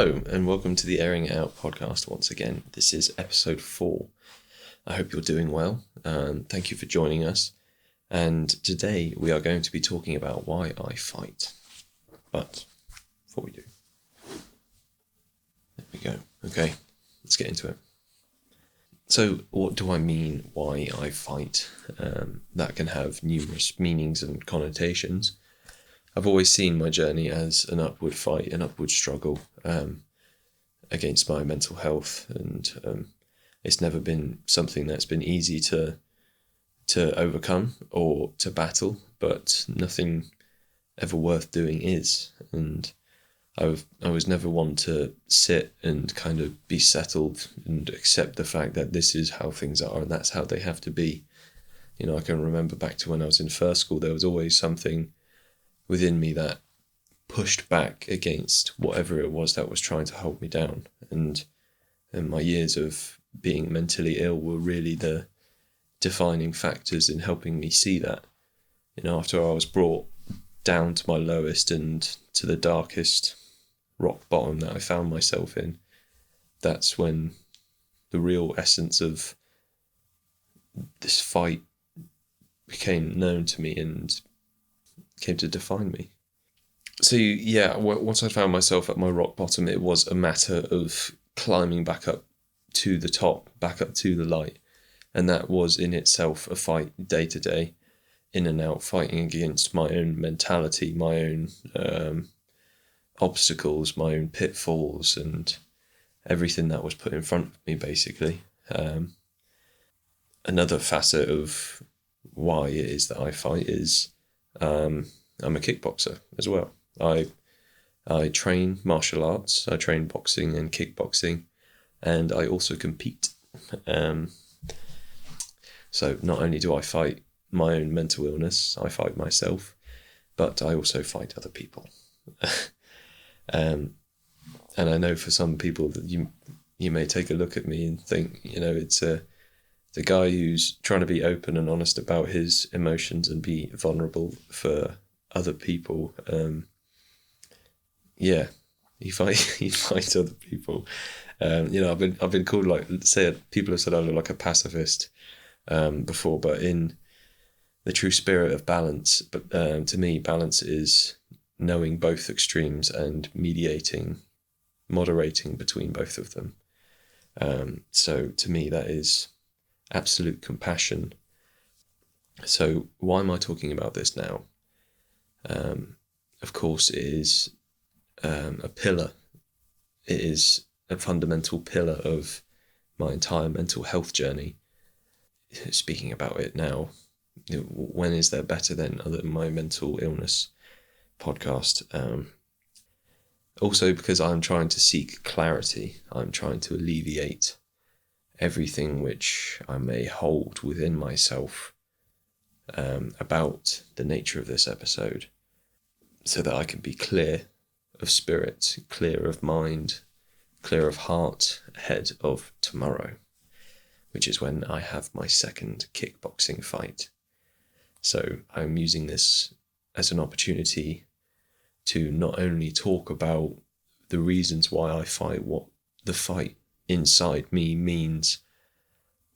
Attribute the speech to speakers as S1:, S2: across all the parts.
S1: Hello, and welcome to the Airing It Out podcast once again. This is episode 4. I hope you're doing well. Thank you for joining us. And today we are going to be talking about why I fight. But before we do, there we go. Okay, let's get into it. So what do I mean why I fight? That can have numerous meanings and connotations. I've always seen my journey as an upward fight, an upward struggle against my mental health, and it's never been something that's been easy to overcome or to battle, but nothing ever worth doing is. And I was never one to sit and kind of be settled and accept the fact that this is how things are and that's how they have to be. You know, I can remember back to when I was in first school, there was always something within me that pushed back against whatever it was that was trying to hold me down. And my years of being mentally ill were really the defining factors in helping me see that. You know, after I was brought down to my lowest and to the darkest rock bottom that I found myself in, that's when the real essence of this fight became known to me and came to define me. So yeah, once I found myself at my rock bottom, it was a matter of climbing back up to the top, back up to the light. And that was in itself a fight day to day, in and out, fighting against my own mentality, my own obstacles, my own pitfalls, and everything that was put in front of me, basically. Another facet of why it is that I fight is I'm a kickboxer as well. I train martial arts. I train boxing and kickboxing, and I also compete. So not only do I fight my own mental illness, I fight myself, but I also fight other people. And I know for some people that you may take a look at me and think, you know, it's the guy who's trying to be open and honest about his emotions and be vulnerable for other people. Yeah, he fights other people. You know, I've been called, like, people have said I look like a pacifist before, but in the true spirit of balance. But to me, balance is knowing both extremes and moderating between both of them. So to me, that is absolute compassion. So why am I talking about this now? Of course, it is a pillar. It is a fundamental pillar of my entire mental health journey. Speaking about it now, when is there better than other than my mental illness podcast? Also because I'm trying to seek clarity. I'm trying to alleviate everything which I may hold within myself about the nature of this episode, so that I can be clear of spirit, clear of mind, clear of heart, ahead of tomorrow, which is when I have my second kickboxing fight. So I'm using this as an opportunity to not only talk about the reasons why I fight, what the fight inside me means,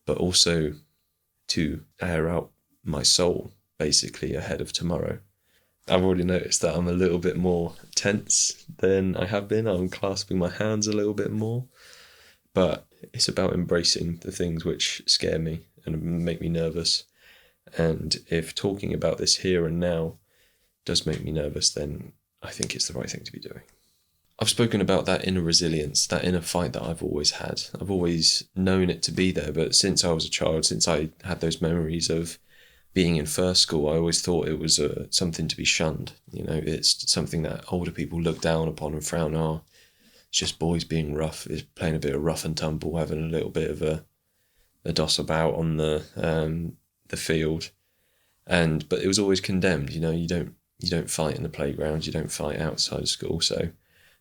S1: but also to air out my soul, basically, ahead of tomorrow. I've already noticed that I'm a little bit more tense than I have been. I'm clasping my hands a little bit more, but it's about embracing the things which scare me and make me nervous. And if talking about this here and now does make me nervous, then I think it's the right thing to be doing. I've spoken about that inner resilience, that inner fight that I've always had. I've always known it to be there, but since I was a child, since I had those memories of being in first school, I always thought it was something to be shunned. You know, it's something that older people look down upon and frown. Oh, it's just boys being rough, it's playing a bit of rough and tumble, having a little bit of a doss about on the field. But it was always condemned. You know, you don't fight in the playground, you don't fight outside of school, so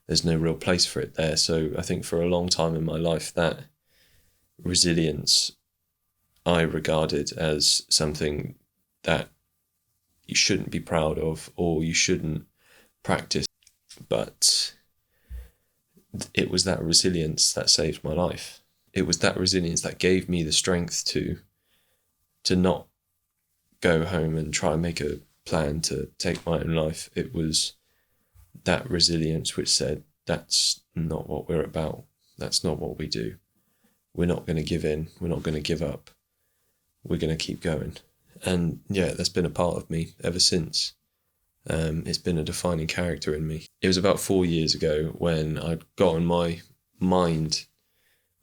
S1: there's no real place for it there. So I think for a long time in my life, that resilience I regarded as something that you shouldn't be proud of or you shouldn't practice. But it was that resilience that saved my life. It was that resilience that gave me the strength to not go home and try and make a plan to take my own life. It was that resilience which said, that's not what we're about. That's not what we do. We're not going to give in. We're not going to give up. We're going to keep going. And yeah, that's been a part of me ever since. It's been a defining character in me. It was about 4 years ago when I'd gotten my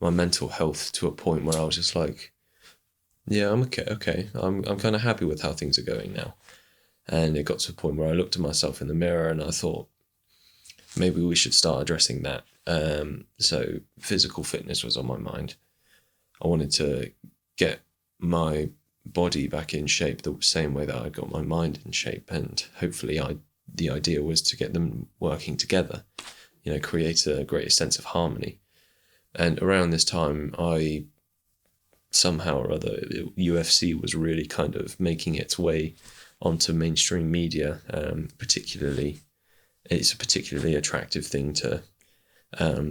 S1: mental health to a point where I was just like, yeah, I'm okay. I'm kind of happy with how things are going now. And it got to a point where I looked at myself in the mirror and I thought, maybe we should start addressing that. So physical fitness was on my mind. I wanted to get my body back in shape the same way that I got my mind in shape, and hopefully the idea was to get them working together, create a greater sense of harmony. And around this time, I somehow or other, UFC was really kind of making its way onto mainstream media. Particularly, it's a particularly attractive thing to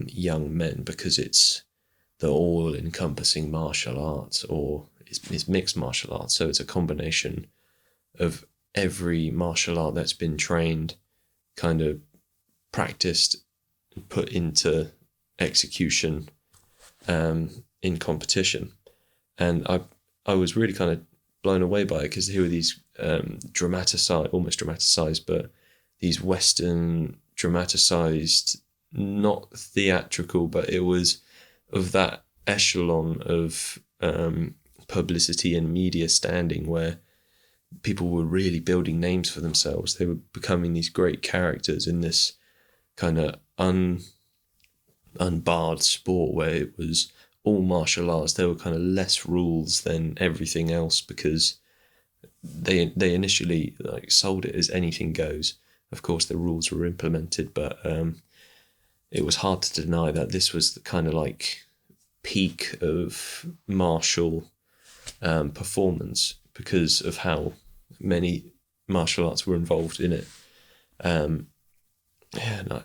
S1: young men because it's the all-encompassing martial arts, or it's mixed martial arts. So it's a combination of every martial art that's been trained, kind of practiced, put into execution in competition. And I was really kind of blown away by it, because here were these almost dramatized, but these Western dramatized, not theatrical, but it was of that echelon of publicity and media standing where people were really building names for themselves. They were becoming these great characters in this kind of unbarred sport where it was all martial arts. There were kind of less rules than everything else because they initially sold it as anything goes. Of course, the rules were implemented, but it was hard to deny that this was the kind of peak of martial performance because of how many martial arts were involved in it. And I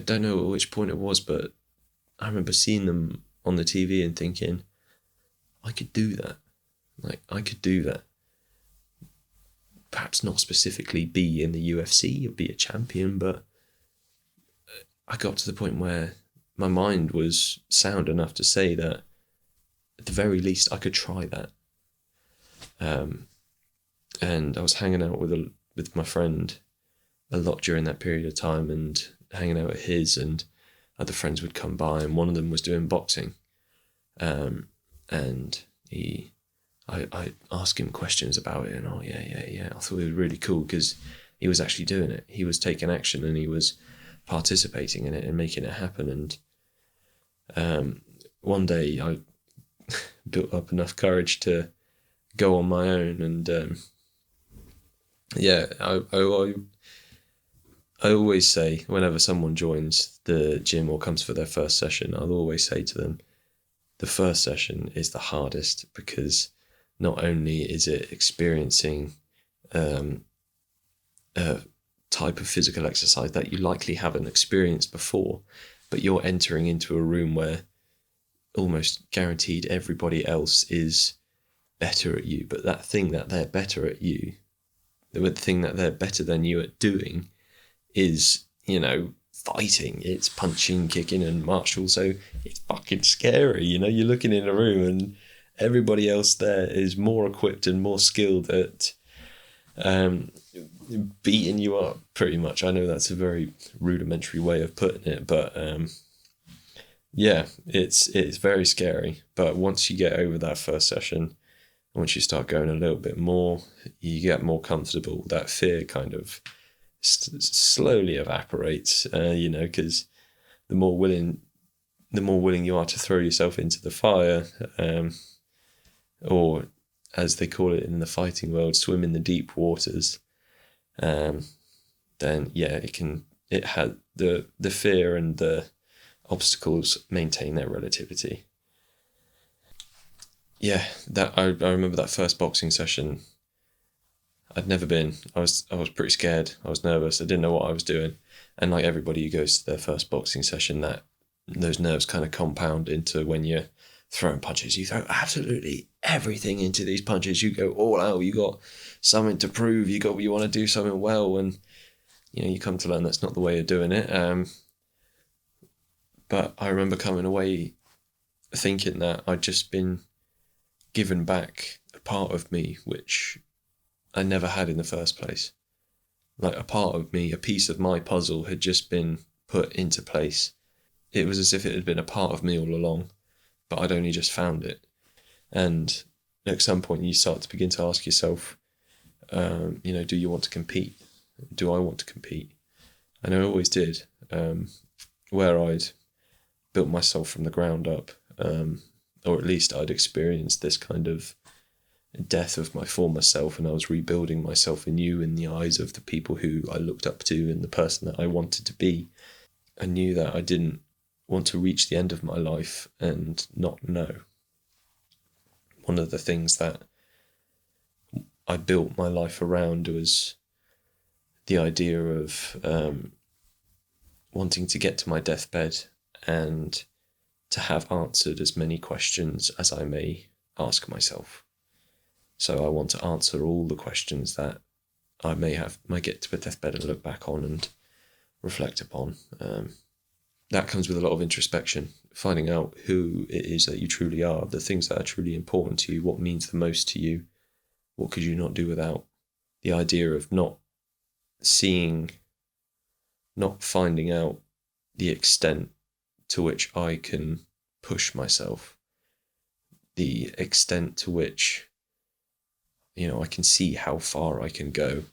S1: don't know at which point it was, but I remember seeing them on the TV and thinking, I could do that. I could do that. Perhaps not specifically be in the UFC or be a champion, but I got to the point where my mind was sound enough to say that at the very least I could try that. And I was hanging out with my friend a lot during that period of time, and hanging out at his, and other friends would come by, and one of them was doing boxing. And I asked him questions about it, and yeah. I thought it was really cool because he was actually doing it. He was taking action and he was participating in it and making it happen. And one day I built up enough courage to go on my own, and I always say, whenever someone joins the gym or comes for their first session, I'll always say to them, the first session is the hardest, because not only is it experiencing a type of physical exercise that you likely haven't experienced before, but you're entering into a room where almost guaranteed everybody else is better at you. But that thing that they're better at you, the thing that they're better than you at doing is, fighting. It's punching, kicking and martial. So it's fucking scary. You're looking in a room and everybody else there is more equipped and more skilled at beating you up, pretty much. I know that's a very rudimentary way of putting it, but it's very scary. But once you get over that first session, once you start going a little bit more, you get more comfortable. That fear kind of slowly evaporates, because the more willing you are to throw yourself into the fire, or as they call it in the fighting world, swim in the deep waters, then it had the fear and the obstacles maintain their relativity. Yeah, that I remember that first boxing session. I'd never been. I was pretty scared. I was nervous. I didn't know what I was doing. And like everybody who goes to their first boxing session, that those nerves kind of compound into when you're throwing punches. You throw absolutely everything into these punches. You go all out. You got something to prove. You want to do something well, and you come to learn that's not the way of doing it. But I remember coming away thinking that I'd just been given back a part of me which I never had in the first place. Like a part of me, a piece of my puzzle had just been put into place. It was as if it had been a part of me all along, but I'd only just found it. And at some point you start to begin to ask yourself, do you want to compete? Do I want to compete? And I always did, where I'd built myself from the ground up, or at least I'd experienced this kind of death of my former self, and I was rebuilding myself anew in the eyes of the people who I looked up to and the person that I wanted to be. I knew that I didn't want to reach the end of my life and not know. One of the things that I built my life around was the idea of wanting to get to my deathbed and to have answered as many questions as I may ask myself. So I want to answer all the questions that I might get to a deathbed and look back on and reflect upon. That comes with a lot of introspection, finding out who it is that you truly are, the things that are truly important to you, what means the most to you, what could you not do without. The idea of not finding out the extent to which I can push myself, the extent to which I can see how far I can go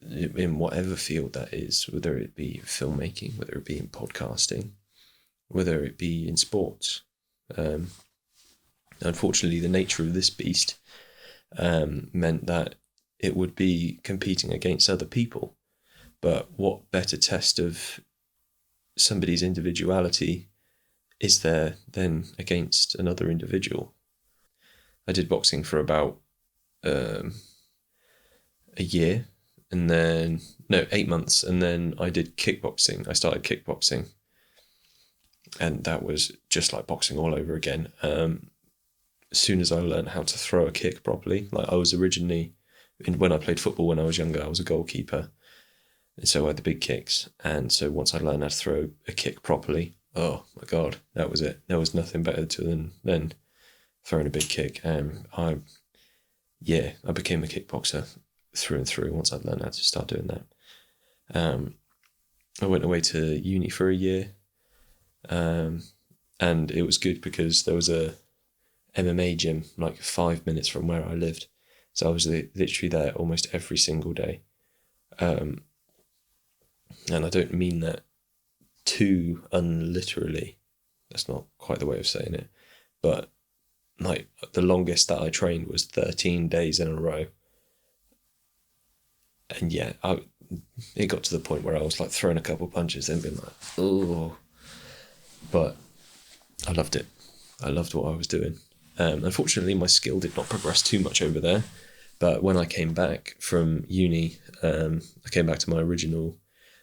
S1: in whatever field that is, whether it be filmmaking, whether it be in podcasting, whether it be in sports. Unfortunately, the nature of this beast meant that it would be competing against other people. But what better test of somebody's individuality is there than against another individual? I did boxing for about a year, and then 8 months, and then I did kickboxing. I started kickboxing, and that was just like boxing all over again. As soon as I learned how to throw a kick properly, like I was originally, when I played football when I was younger, I was a goalkeeper, and so I had the big kicks. And so once I learned how to throw a kick properly, oh my God, that was it. There was nothing better than throwing a big kick. I became a kickboxer through and through once I'd learned how to start doing that. I went away to uni for a year, and it was good because there was a MMA gym like 5 minutes from where I lived. So I was literally there almost every single day. And I don't mean that too unliterally. That's not quite the way of saying it. But like the longest that I trained was 13 days in a row. And yeah, it got to the point where I was like throwing a couple punches and being like, oh. But I loved it. I loved what I was doing. Unfortunately, my skill did not progress too much over there. But when I came back from uni, I came back to my original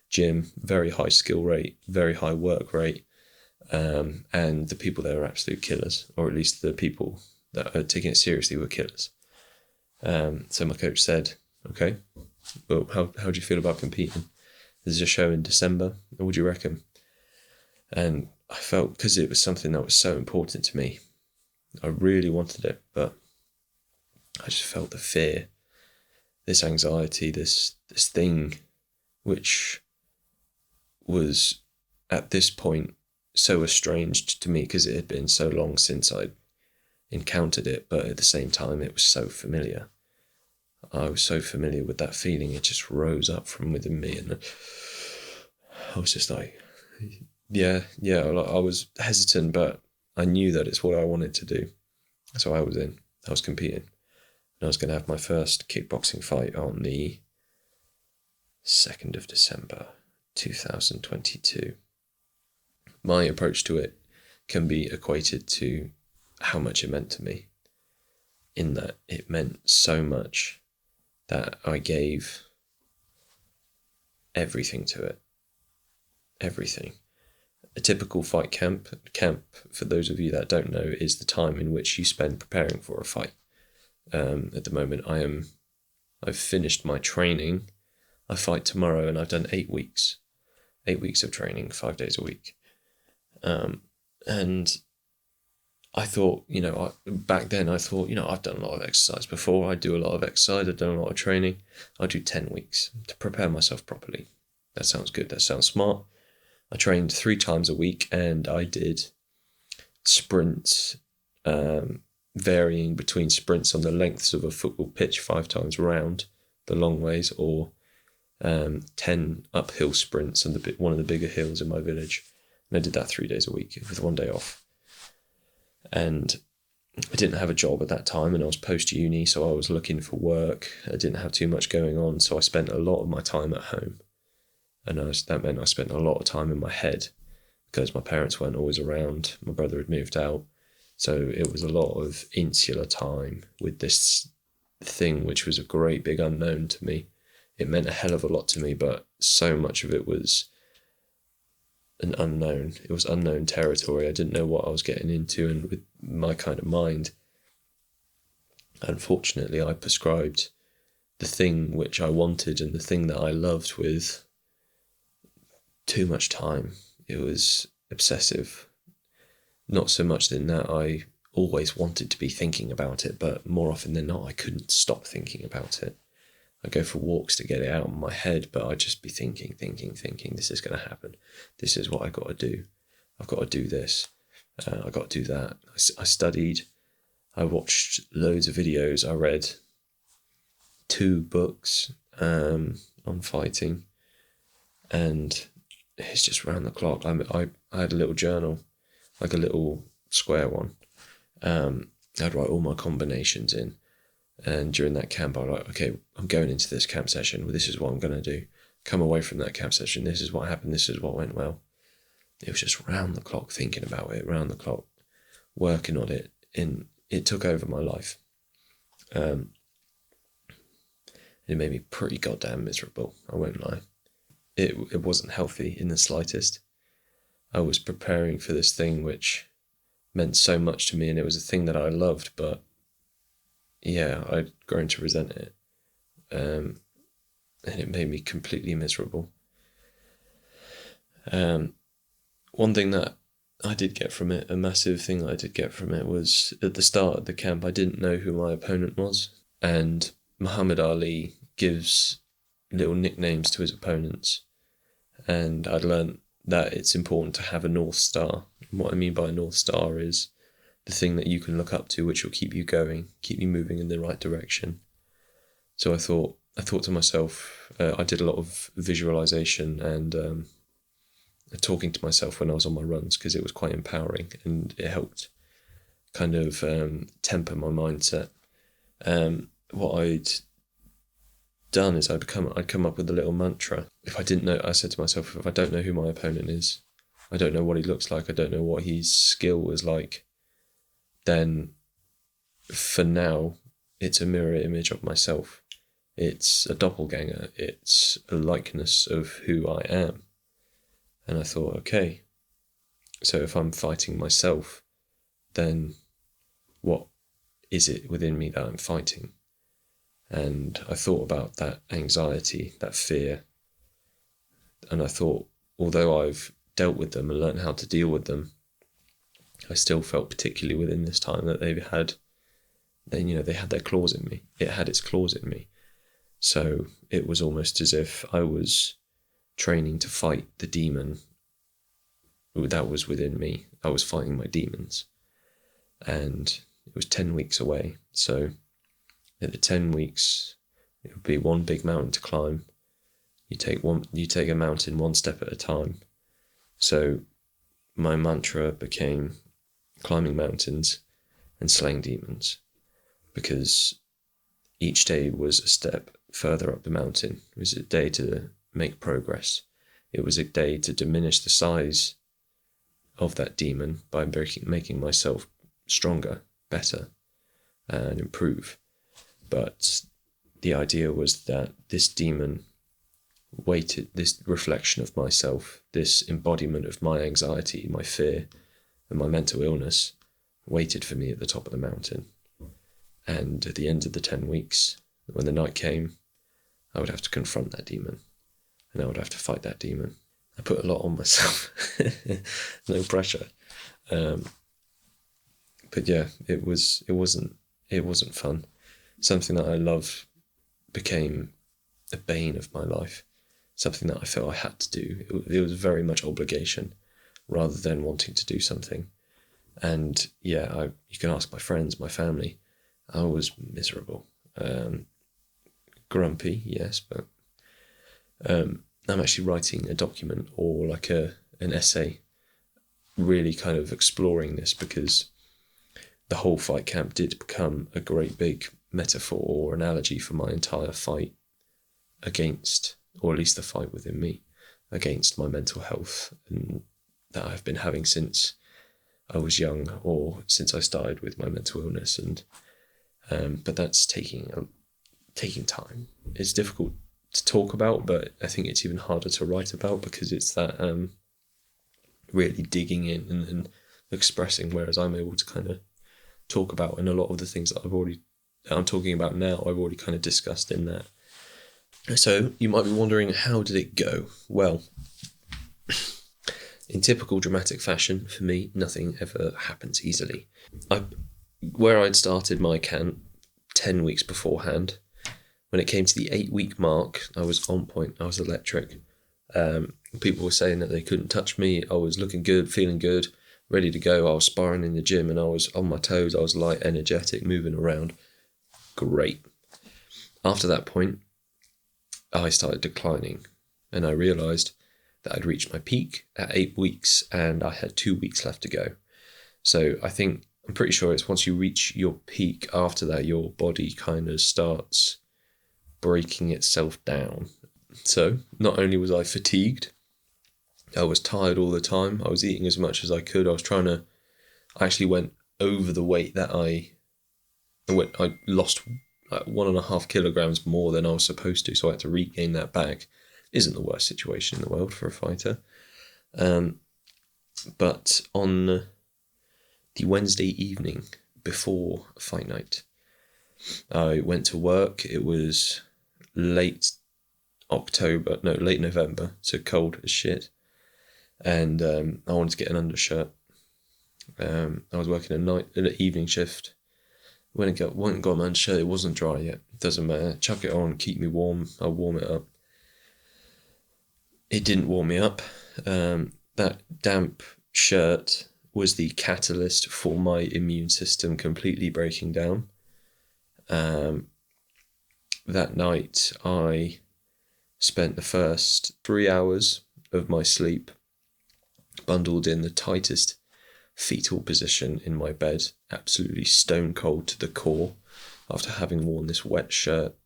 S1: gym, very high skill rate, very high work rate. And the people there were absolute killers, or at least the people that are taking it seriously were killers. So my coach said, okay, well, how do you feel about competing? There's a show in December. What would you reckon? And I felt, because it was something that was so important to me, I really wanted it, but I just felt the fear, this anxiety, this thing, which was at this point so estranged to me because it had been so long since I'd encountered it, but at the same time it was so familiar. I was so familiar with that feeling, it just rose up from within me, and I was just like, yeah, I was hesitant, but I knew that it's what I wanted to do. So I was competing, and I was going to have my first kickboxing fight on the 2nd of December 2022. My approach to it can be equated to how much it meant to me, in that it meant so much that I gave everything to it. Everything. A typical fight camp, for those of you that don't know, is the time in which you spend preparing for a fight. At the moment, I've finished my training. I fight tomorrow, and I've done 8 weeks. 8 weeks of training, 5 days a week. And I thought, back then I thought, I've done a lot of exercise before. I do a lot of exercise. I've done a lot of training. I'll do 10 weeks to prepare myself properly. That sounds good. That sounds smart. I trained 3 times a week, and I did sprints, varying between sprints on the lengths of a football pitch 5 times round, the long ways, or 10 uphill sprints on one of the bigger hills in my village. And I did that 3 days a week with 1 day off. And I didn't have a job at that time, and I was post-uni, so I was looking for work. I didn't have too much going on, so I spent a lot of my time at home. And that meant I spent a lot of time in my head because my parents weren't always around. My brother had moved out. So it was a lot of insular time with this thing, which was a great big unknown to me. It meant a hell of a lot to me, but so much of it was an unknown. It was unknown territory. I didn't know what I was getting into, and with my kind of mind, unfortunately, I prescribed the thing which I wanted and the thing that I loved with too much time. It was obsessive. Not so much in that I always wanted to be thinking about it, but more often than not, I couldn't stop thinking about it. I'd go for walks to get it out of my head, but I'd just be thinking, this is going to happen. This is what I got to do. I've got to do this. I've got to do that. I studied. I watched loads of videos. I read 2 books on fighting, and it's just round the clock. I had a little journal, like a little square one. I'd write all my combinations in. And during that camp, I was like, okay, I'm going into this camp session. Well, this is what I'm going to do. Come away from that camp session. This is what happened. This is what went well. It was just round the clock thinking about it, round the clock, working on it. And it took over my life. It made me pretty goddamn miserable. I won't lie. It wasn't healthy in the slightest. I was preparing for this thing which meant so much to me, and it was a thing that I loved, but yeah, I'd grown to resent it. And it made me completely miserable. One thing that I did get from it, a massive thing that I did get from it, was at the start of the camp, I didn't know who my opponent was. And Muhammad Ali gives little nicknames to his opponents. And I'd learned that it's important to have a North Star. And what I mean by a North Star is the thing that you can look up to, which will keep you going, keep you moving in the right direction. So I thought to myself, I did a lot of visualization and talking to myself when I was on my runs, because it was quite empowering and it helped kind of temper my mindset. What I'd done is I'd come up with a little mantra. If I didn't know, I said to myself, if I don't know who my opponent is, I don't know what he looks like, I don't know what his skill was like, then for now, it's a mirror image of myself. It's a doppelganger. It's a likeness of who I am. And I thought, okay, so if I'm fighting myself, then what is it within me that I'm fighting? And I thought about that anxiety, that fear. And I thought, although I've dealt with them and learned how to deal with them, I still felt, particularly within this time, that they had their claws in me. It had its claws in me. So it was almost as if I was training to fight the demon that was within me. I was fighting my demons. And it was 10 weeks away. So at the 10 weeks, it would be one big mountain to climb. You take a mountain one step at a time. So my mantra became climbing mountains and slaying demons, because each day was a step further up the mountain. It was a day to make progress. It was a day to diminish the size of that demon by making myself stronger, better, and improve. But the idea was that this demon waited, this reflection of myself, this embodiment of my anxiety, my fear, and my mental illness, waited for me at the top of the mountain. And at the end of the 10 weeks, when the night came, I would have to confront that demon, and I would have to fight that demon. I put a lot on myself, no pressure. But yeah, it wasn't fun. Something that I loved became a bane of my life. Something that I felt I had to do. It was very much obligation rather than wanting to do something. And yeah, you can ask my friends, my family. I was miserable. Grumpy, yes, but I'm actually writing a document or like an essay really kind of exploring this, because the whole fight camp did become a great big metaphor or analogy for my entire fight against, or at least the fight within me, against my mental health, and that I've been having since I was young, or since I started with my mental illness. And but that's taking time. It's difficult to talk about, but I think it's even harder to write about, because it's that really digging in and expressing, whereas I'm able to kind of talk about, and a lot of the things that I'm talking about now, I've already kind of discussed in that. So you might be wondering, how did it go? Well, in typical dramatic fashion, for me, nothing ever happens easily. Where I'd started my camp 10 weeks beforehand, when it came to the 8-week mark, I was on point. I was electric. People were saying that they couldn't touch me. I was looking good, feeling good, ready to go. I was sparring in the gym and I was on my toes. I was light, energetic, moving around. Great. After that point, I started declining, and I realised that I'd reached my peak at 8 weeks and I had 2 weeks left to go. So I'm pretty sure it's once you reach your peak, after that your body kind of starts breaking itself down. So not only was I fatigued, I was tired all the time. I was eating as much as I could. I actually went over the weight that I lost like 1.5 kilograms more than I was supposed to. So I had to regain that back. Isn't the worst situation in the world for a fighter. But on the Wednesday evening before fight night, I went to work. It was late November, so cold as shit. And I wanted to get an undershirt. I was working an evening shift. Went and got my undershirt. It wasn't dry yet. It doesn't matter. Chuck it on, keep me warm. I'll warm it up. It didn't warm me up. That damp shirt was the catalyst for my immune system completely breaking down. That night, I spent the first 3 hours of my sleep bundled in the tightest fetal position in my bed, absolutely stone cold to the core, after having worn this wet shirt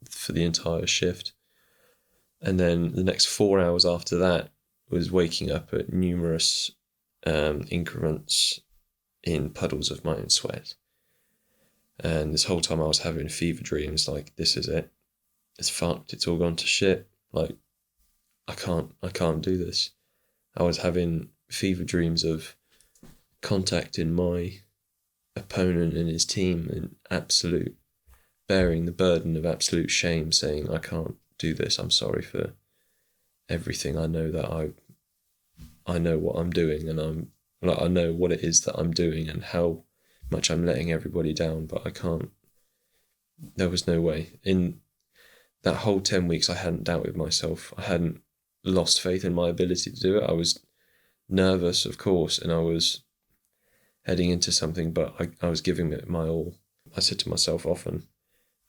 S1: for the entire shift. And then the next 4 hours after that was waking up at numerous increments in puddles of my own sweat. And this whole time I was having fever dreams, like, this is it. It's fucked. It's all gone to shit. Like, I can't do this. I was having fever dreams of contacting my opponent and his team and bearing the burden of absolute shame, saying, I can't do this. I'm sorry for everything. I know that I know what I'm doing, and I know what it is that I'm doing and how much I'm letting everybody down, but I can't. There was no way. In that whole 10 weeks, I hadn't doubted myself. I hadn't lost faith in my ability to do it. I was nervous, of course, and I was heading into something, but I was giving it my all. I said to myself often,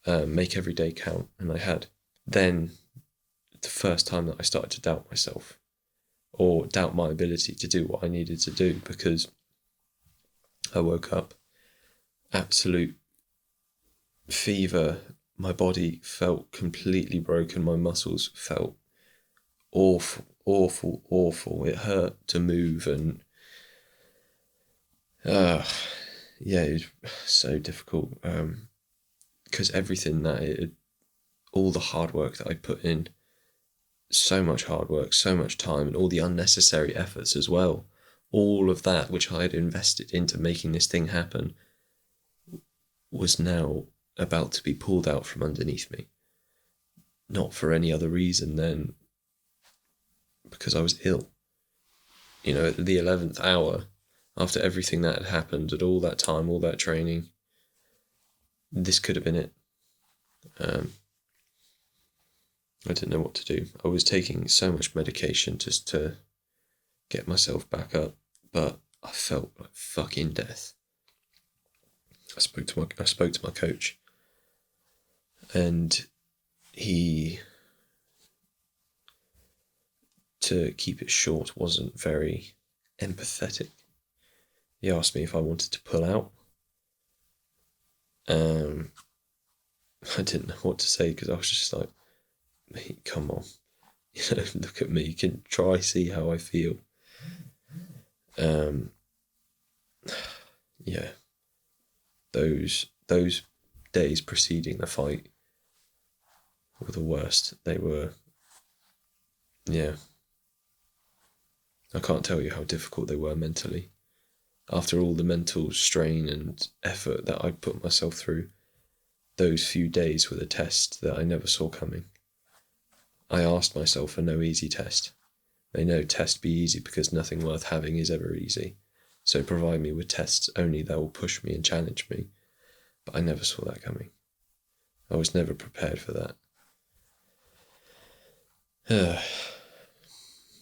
S1: make every day count, and I had. Then, the first time that I started to doubt myself, or doubt my ability to do what I needed to do, because I woke up, absolute fever, my body felt completely broken, my muscles felt awful. It hurt to move, and it was so difficult, because everything that it had all the hard work that I put in, so much hard work, so much time, and all the unnecessary efforts as well, all of that which I had invested into making this thing happen was now about to be pulled out from underneath me. Not for any other reason than because I was ill. You know, at the 11th hour, after everything that had happened, and all that time, all that training, this could have been it. I didn't know what to do. I was taking so much medication just to get myself back up, but I felt like fucking death. I spoke to my coach, and he, to keep it short, wasn't very empathetic. He asked me if I wanted to pull out. I didn't know what to say because I was just like, mate, come on. You know, look at me. You can try see how I feel. Yeah. Those days preceding the fight were the worst. They were, yeah. I can't tell you how difficult they were mentally. After all the mental strain and effort that I put myself through, those few days were the test that I never saw coming. I asked myself for no easy test. May no test be easy because nothing worth having is ever easy. So provide me with tests only that will push me and challenge me. But I never saw that coming. I was never prepared for that.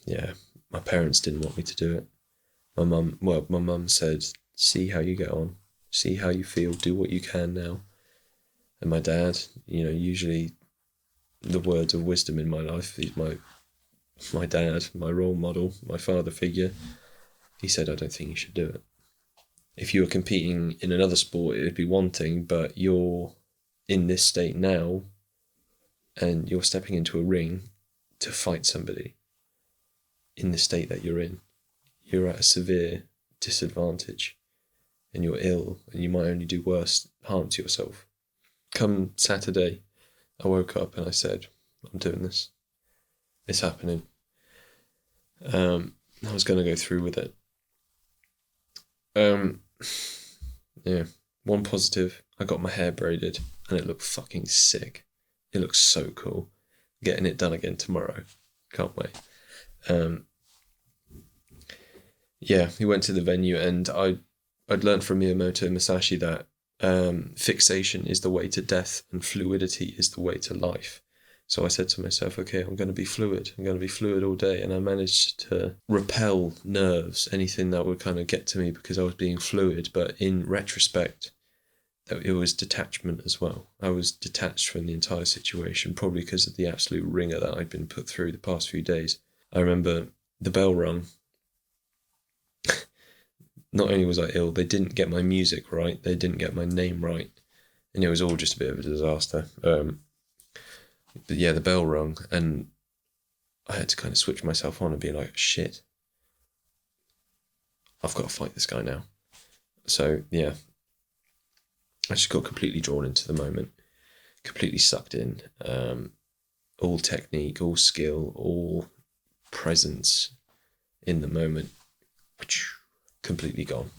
S1: Yeah, my parents didn't want me to do it. My mum said, see how you get on, see how you feel, do what you can now. And my dad, you know, usually the words of wisdom in my life, he's my dad, my role model, my father figure. He said, I don't think you should do it. If you were competing in another sport, it would be one thing, but you're in this state now and you're stepping into a ring to fight somebody in the state that you're in. You're at a severe disadvantage and you're ill and you might only do worse harm to yourself. Come Saturday, I woke up and I said, I'm doing this. It's happening. I was going to go through with it. Yeah, one positive, I got my hair braided and it looked fucking sick. It looks so cool. Getting it done again tomorrow. Can't wait. Yeah, we went to the venue and I'd learned from Miyamoto Musashi that fixation is the way to death and fluidity is the way to life. So I said to myself, okay, I'm going to be fluid. I'm going to be fluid all day. And I managed to repel nerves, anything that would kind of get to me because I was being fluid. But in retrospect, it was detachment as well. I was detached from the entire situation, probably because of the absolute ringer that I'd been put through the past few days. I remember the bell rung. Not only was I ill, they didn't get my music right. They didn't get my name right. And it was all just a bit of a disaster. But yeah, the bell rung and I had to kind of switch myself on and be like, shit, I've got to fight this guy now. So yeah, I just got completely drawn into the moment, completely sucked in. All technique, all skill, all presence in the moment, completely gone.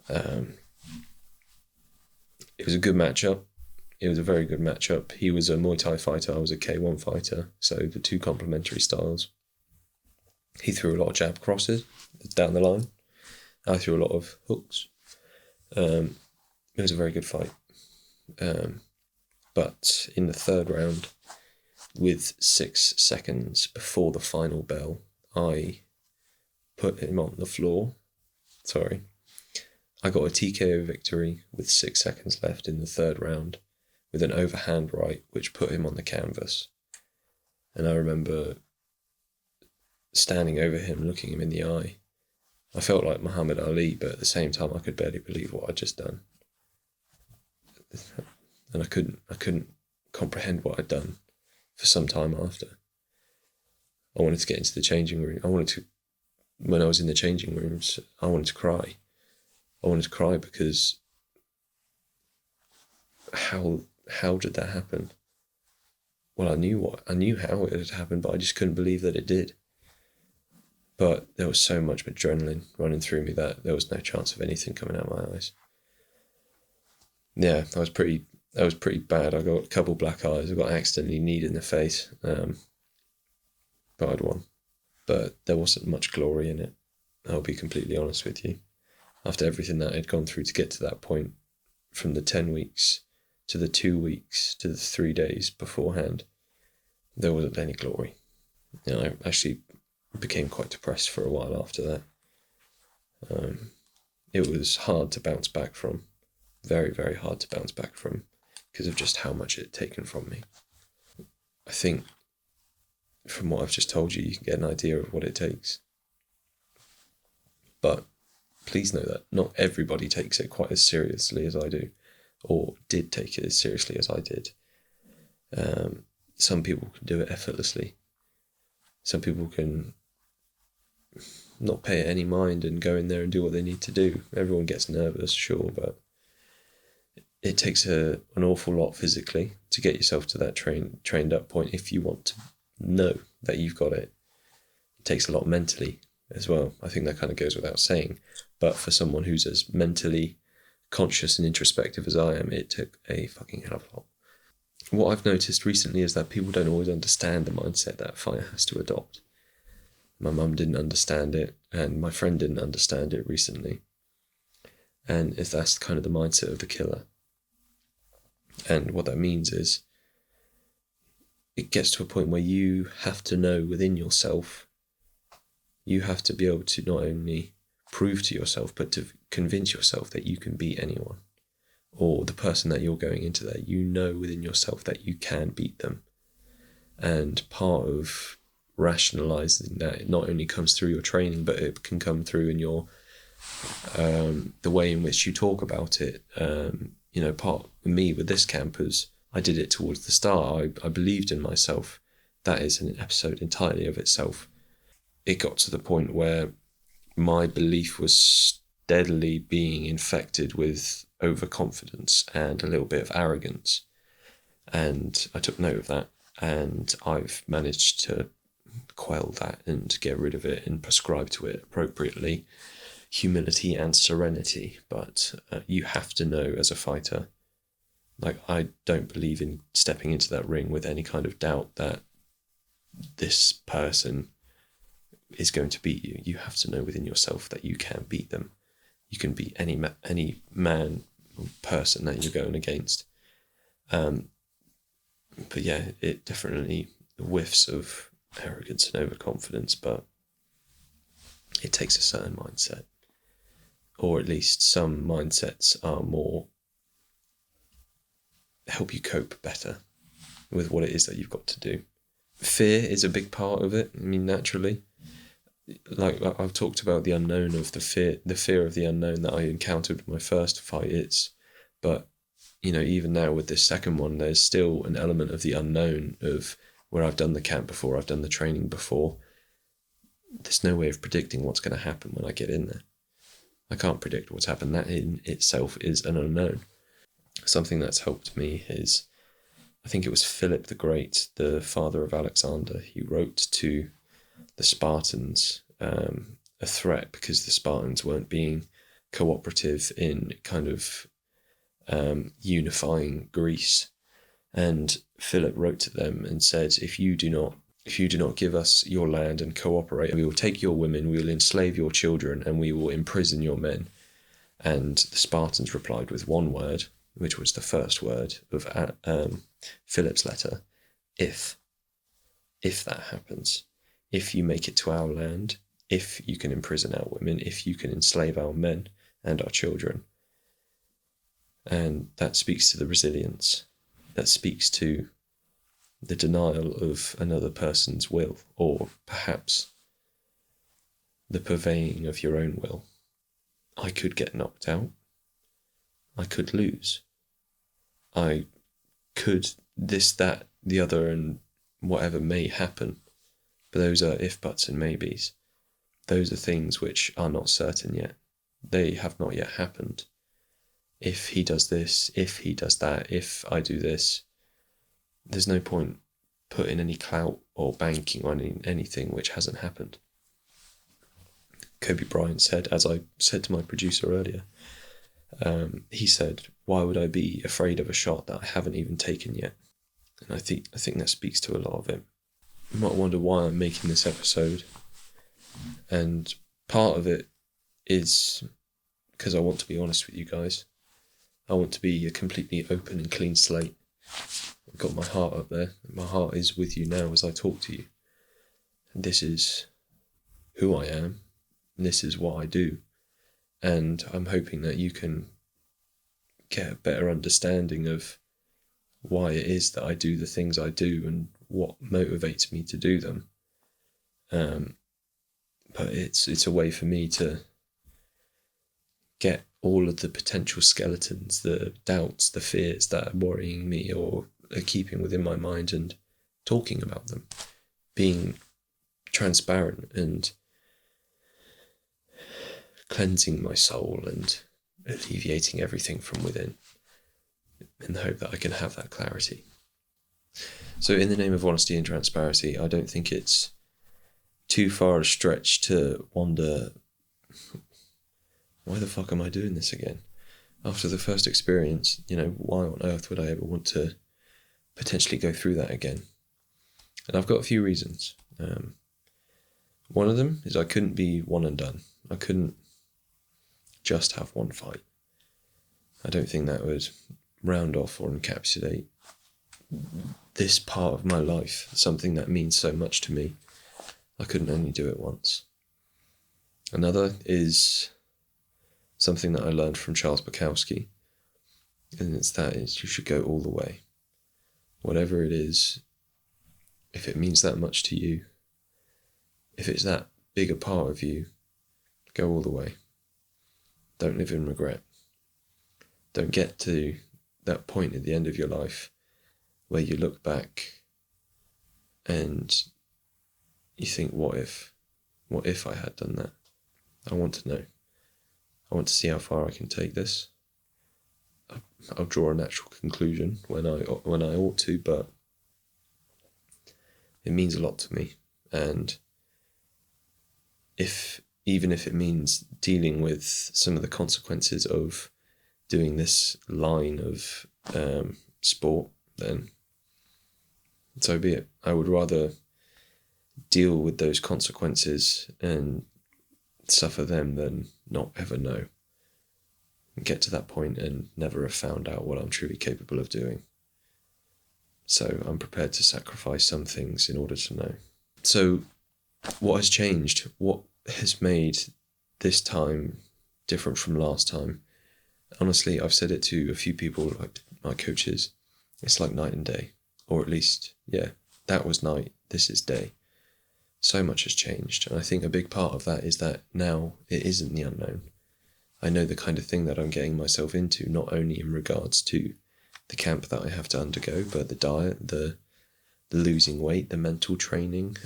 S1: It was a good matchup. It was a very good matchup. He was a Muay Thai fighter. I was a K1 fighter. So the two complementary styles. He threw a lot of jab crosses down the line. I threw a lot of hooks. It was a very good fight. But in the third round, with 6 seconds before the final bell, I put him on the floor. I got a TKO victory with 6 seconds left in the third round, with an overhand right, which put him on the canvas. And I remember standing over him, looking him in the eye. I felt like Muhammad Ali, but at the same time, I could barely believe what I'd just done. And I couldn't comprehend what I'd done for some time after. I wanted to get into the changing room. When I was in the changing rooms, I wanted to cry. I wanted to cry because how did that happen? I knew how it had happened, but I just couldn't believe that it did. But there was so much adrenaline running through me that there was no chance of anything coming out of my eyes. Yeah, that was pretty bad. I got a couple black eyes. I got accidentally kneed in the face, but I'd won. But there wasn't much glory in it, I'll be completely honest with you. After everything that I'd gone through to get to that point, from the 10 weeks to the 2 weeks to the 3 days beforehand, there wasn't any glory. I actually became quite depressed for a while after that. It was hard to bounce back from, very, very hard to bounce back from, because of just how much it had taken from me. I think from what I've just told you, you can get an idea of what it takes. But please know that not everybody takes it quite as seriously as I do, or did take it as seriously as I did. Some people can do it effortlessly. Some people can not pay it any mind and go in there and do what they need to do. Everyone gets nervous, sure, but it takes an awful lot physically to get yourself to that trained up point if you want to know that you've got it. It takes a lot mentally as well. I think that kind of goes without saying. But for someone who's as mentally conscious and introspective as I am, it took a fucking hell of a lot. What I've noticed recently is that people don't always understand the mindset that a fighter has to adopt. My mum didn't understand it, and my friend didn't understand it recently. And that's kind of the mindset of the killer. And what that means is it gets to a point where you have to know within yourself, you have to be able to not only prove to yourself, but to convince yourself that you can beat anyone, or the person that you're going into there, you know within yourself that you can beat them. And part of rationalizing that, it not only comes through your training, but it can come through in your the way in which you talk about it. Part of me with this camp is I did it towards the start. I believed in myself. That is an episode entirely of itself. It got to the point where my belief was steadily being infected with overconfidence and a little bit of arrogance. And I took note of that, and I've managed to quell that and get rid of it and prescribe to it appropriately humility and serenity. But you have to know as a fighter, like, I don't believe in stepping into that ring with any kind of doubt that this person is going to beat you. You have to know within yourself that you can beat them. You can beat any man or person that you're going against. But yeah, it definitely whiffs of arrogance and overconfidence, but it takes a certain mindset. Or at least some mindsets are more, help you cope better with what it is that you've got to do. Fear is a big part of it. I mean, naturally. Like I've talked about the unknown of the fear of the unknown that I encountered with my first fight. But even now with this second one, there's still an element of the unknown of where I've done the camp before, I've done the training before. There's no way of predicting what's going to happen when I get in there. I can't predict what's happened. That in itself is an unknown. Something that's helped me is, I think it was Philip the Great, the father of Alexander. He wrote to the Spartans a threat because the Spartans weren't being cooperative in kind of unifying Greece. And Philip wrote to them and said, if you do not give us your land and cooperate, we will take your women, we will enslave your children, and we will imprison your men. And the Spartans replied with one word, which was the first word of Philip's letter: if that happens, if you make it to our land, if you can imprison our women, if you can enslave our men and our children. And that speaks to the resilience. That speaks to the denial of another person's will, or perhaps the purveying of your own will. I could get knocked out. I could lose. I could this, that, the other, and whatever may happen. But those are if, buts, and maybes. Those are things which are not certain yet. They have not yet happened. If he does this, if he does that, if I do this, there's no point putting any clout or banking on anything which hasn't happened. Kobe Bryant said, as I said to my producer earlier, he said, "Why would I be afraid of a shot that I haven't even taken yet?" And I think that speaks to a lot of it. You might wonder why I'm making this episode, and part of it is because I want to be honest with you guys. I want to be a completely open and clean slate. I've got my heart up there. My heart is with you now as I talk to you. And this is who I am, and this is what I do. And I'm hoping that you can get a better understanding of why it is that I do the things I do and what motivates me to do them. But it's a way for me to get all of the potential skeletons, the doubts, the fears that are worrying me or are keeping within my mind, and talking about them, being transparent and cleansing my soul and alleviating everything from within, in the hope that I can have that clarity. So in the name of honesty and transparency, I don't think it's too far a stretch to wonder, why the fuck am I doing this again? After the first experience, why on earth would I ever want to potentially go through that again? And I've got a few reasons. One of them is I couldn't be one and done. I couldn't just have one fight. I don't think that would round off or encapsulate this part of my life, something that means so much to me. I couldn't only do it once. Another is something that I learned from Charles Bukowski, and you should go all the way. Whatever it is, if it means that much to you, if it's that big a part of you, go all the way. Don't live in regret. Don't get to that point at the end of your life where you look back and you think, what if I had done that? I want to know. I want to see how far I can take this. I'll draw a natural conclusion when I ought to, but it means a lot to me. And even if it means dealing with some of the consequences of doing this line of sport, then so be it. I would rather deal with those consequences and suffer them than not ever know. And get to that point and never have found out what I'm truly capable of doing. So I'm prepared to sacrifice some things in order to know. So what has changed? What has made this time different from last time? Honestly, I've said it to a few people, like my coaches. It's like night and day. Or at least, that was night, this is day. So much has changed. And I think a big part of that is that now it isn't the unknown. I know the kind of thing that I'm getting myself into, not only in regards to the camp that I have to undergo, but the diet, the losing weight, the mental training,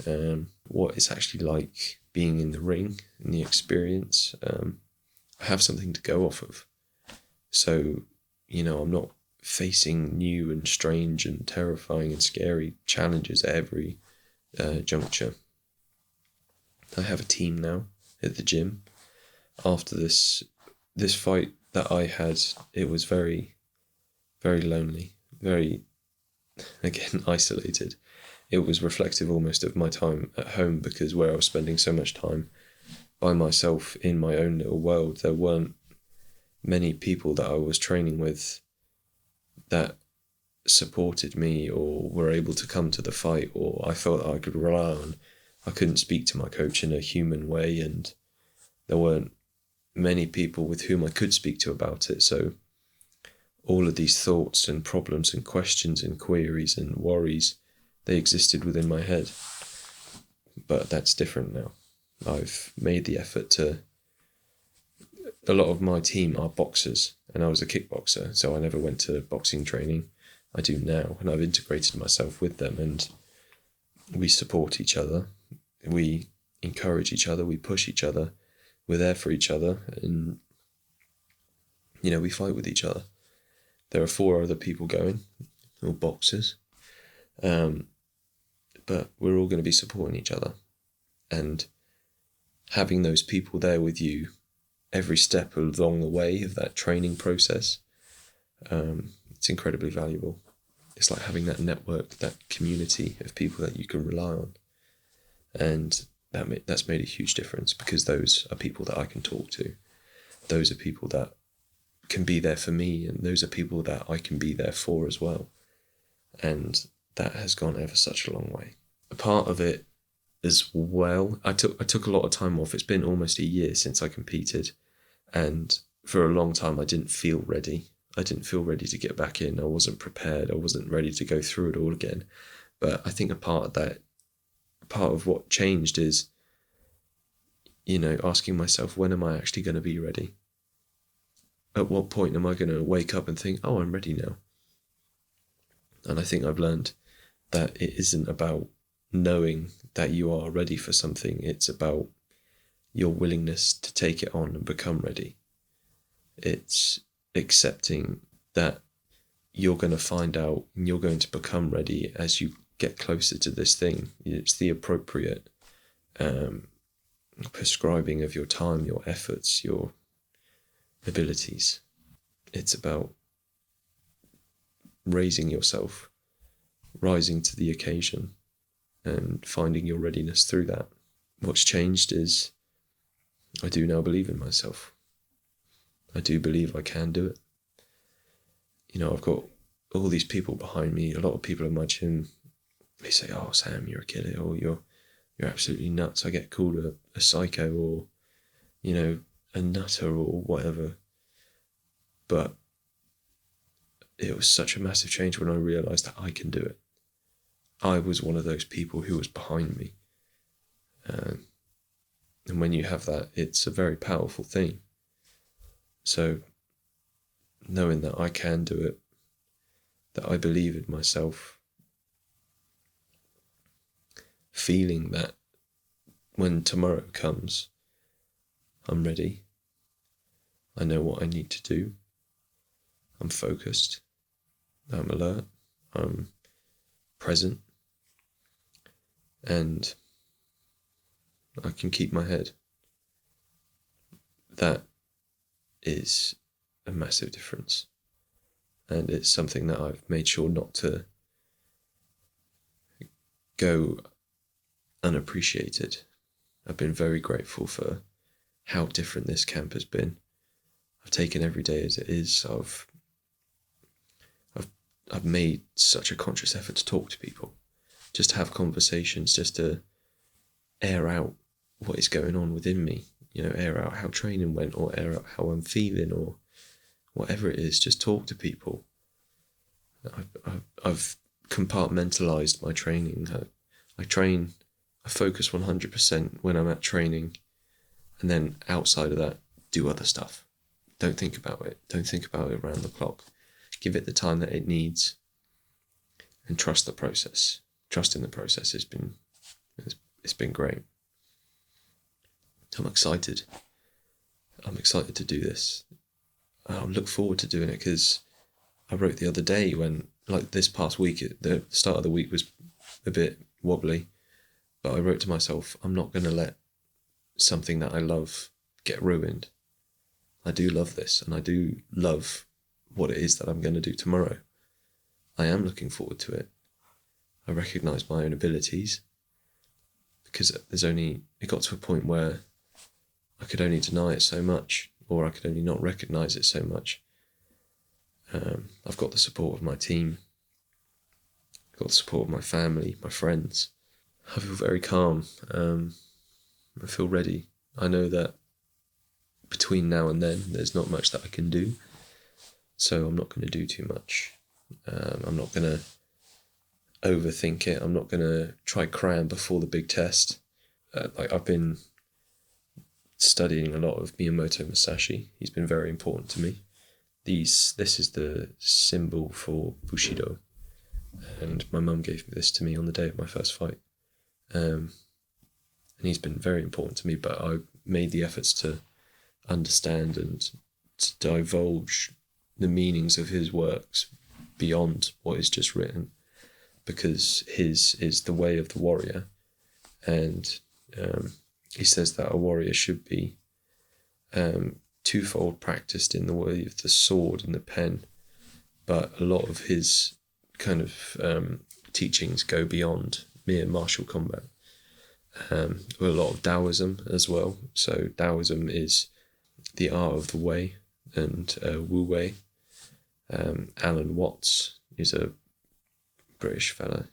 S1: what it's actually like being in the ring, and the experience. I have something to go off of. So, I'm not facing new and strange and terrifying and scary challenges at every juncture. I have a team now at the gym. After this fight that I had, it was very, very lonely, very, again, isolated. It was reflective almost of my time at home, because where I was spending so much time by myself in my own little world, there weren't many people that I was training with that supported me or were able to come to the fight, or I felt that I could rely on. I couldn't speak to my coach in a human way, and there weren't many people with whom I could speak to about it. So all of these thoughts and problems and questions and queries and worries, they existed within my head. But that's different now. I've made the effort to... A lot of my team are boxers, and I was a kickboxer, so I never went to boxing training. I do now, and I've integrated myself with them, and we support each other. We encourage each other. We push each other. We're there for each other, and, we fight with each other. There are 4 other people going, all boxers. but we're all going to be supporting each other. And having those people there with you every step along the way of that training process, it's incredibly valuable. It's like having that network, that community of people that you can rely on. And that's made a huge difference, because those are people that I can talk to. Those are people that can be there for me, and those are people that I can be there for as well. And that has gone ever such a long way. A part of it as well, I took a lot of time off. It's been almost a year since I competed, and for a long time I didn't feel ready. I didn't feel ready to get back in. I wasn't prepared. I wasn't ready to go through it all again. But I think a part of what changed is, asking myself, when am I actually going to be ready? At what point am I going to wake up and think, oh, I'm ready now? And I think I've learned that it isn't about knowing that you are ready for something. It's about your willingness to take it on and become ready. It's accepting that you're going to find out and you're going to become ready as you get closer to this thing. It's the appropriate prescribing of your time, your efforts, your abilities. It's about raising yourself, rising to the occasion, and finding your readiness through that. What's changed is I do now believe in myself. I do believe I can do it. I've got all these people behind me. A lot of people in my gym, they say, oh, Sam, you're a killer, or you're absolutely nuts. I get called a psycho, or, a nutter, or whatever. But it was such a massive change when I realised that I can do it. I was one of those people who was behind me. And when you have that, it's a very powerful thing. So knowing that I can do it, that I believe in myself, feeling that when tomorrow comes, I'm ready. I know what I need to do. I'm focused. I'm alert. I'm present. And I can keep my head. That is a massive difference. And it's something that I've made sure not to go unappreciated. I've been very grateful for how different this camp has been. I've taken every day as it is. I've made such a conscious effort to talk to people, just to have conversations, just to air out what is going on within me, air out how training went, or air out how I'm feeling, or whatever it is. Just talk to people. I've compartmentalized my training. I focus 100% when I'm at training, and then outside of that, do other stuff. Don't think about it. Don't think about it around the clock. Give it the time that it needs, and trust the process. Trust in the process has been great. I'm excited. I'm excited to do this. I look forward to doing it, because I wrote the other day when, like this past week, the start of the week was a bit wobbly, but I wrote to myself, I'm not going to let something that I love get ruined. I do love this, and I do love what it is that I'm going to do tomorrow. I am looking forward to it. I recognise my own abilities, because it got to a point where I could only deny it so much, or I could only not recognise it so much. I've got the support of my team. I've got the support of my family, my friends. I feel very calm. I feel ready. I know that between now and then, there's not much that I can do. So I'm not going to do too much. I'm not going to overthink it. I'm not going to try cram before the big test. I've been studying a lot of Miyamoto Musashi. He's been very important to me. This is the symbol for Bushido, and my mum gave this to me on the day of my first fight. And he's been very important to me, but I made the efforts to understand and to divulge the meanings of his works beyond what is just written. because his is the way of the warrior. And he says that a warrior should be twofold practiced in the way of the sword and the pen, but a lot of his kind of teachings go beyond mere martial combat. With a lot of Taoism as well. So Taoism is the art of the way, and Wu Wei. Alan Watts is a British fellow.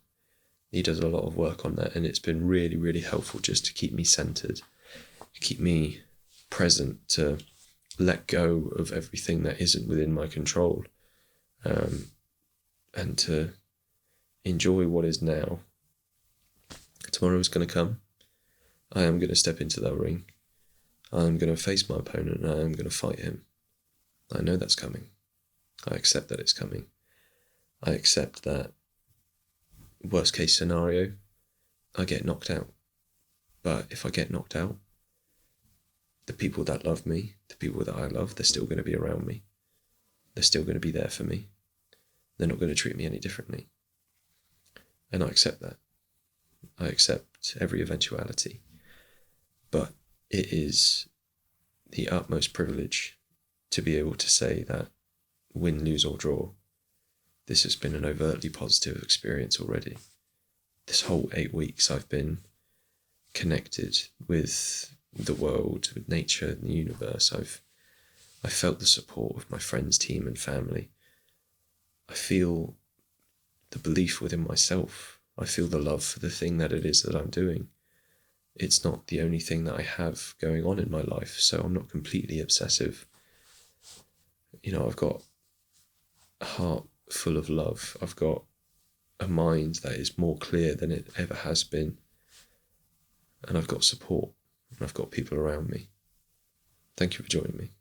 S1: He does a lot of work on that, and it's been really, really helpful just to keep me centered, keep me present, to let go of everything that isn't within my control, and to enjoy what is now. Tomorrow is going to come. I am going to step into that ring. I am going to face my opponent, and I am going to fight him. I know that's coming. I accept that it's coming. I accept that worst case scenario, I get knocked out. But if I get knocked out, the people that love me, the people that I love, they're still going to be around me. They're still going to be there for me. They're not going to treat me any differently. And I accept that. I accept every eventuality. But it is the utmost privilege to be able to say that, win, lose or draw, this has been an overtly positive experience already. This whole 8 weeks I've been connected with the world, with nature, the universe. I felt the support of my friends, team and family. I feel the belief within myself. I feel the love for the thing that it is that I'm doing. It's not the only thing that I have going on in my life, so I'm not completely obsessive. I've got a heart full of love. I've got a mind that is more clear than it ever has been. And I've got support. And I've got people around me. Thank you for joining me.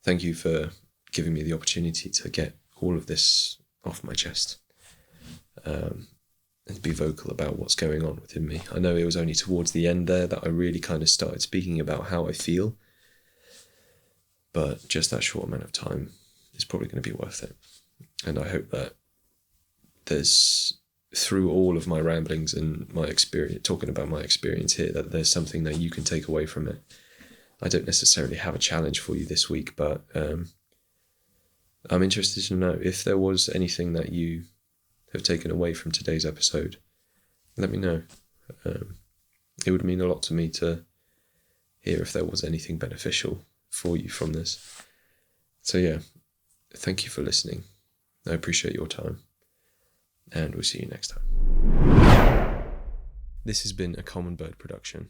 S1: Thank you for giving me the opportunity to get all of this off my chest. And be vocal about what's going on within me. I know it was only towards the end there that I really kind of started speaking about how I feel. But just that short amount of time is probably going to be worth it. And I hope that through all of my ramblings and my experience, talking about my experience here, that there's something that you can take away from it. I don't necessarily have a challenge for you this week, but I'm interested to know if there was anything that you have taken away from today's episode. Let me know. It would mean a lot to me to hear if there was anything beneficial for you from this. So yeah, thank you for listening. I appreciate your time, and we'll see you next time. This has been a Common Bird production.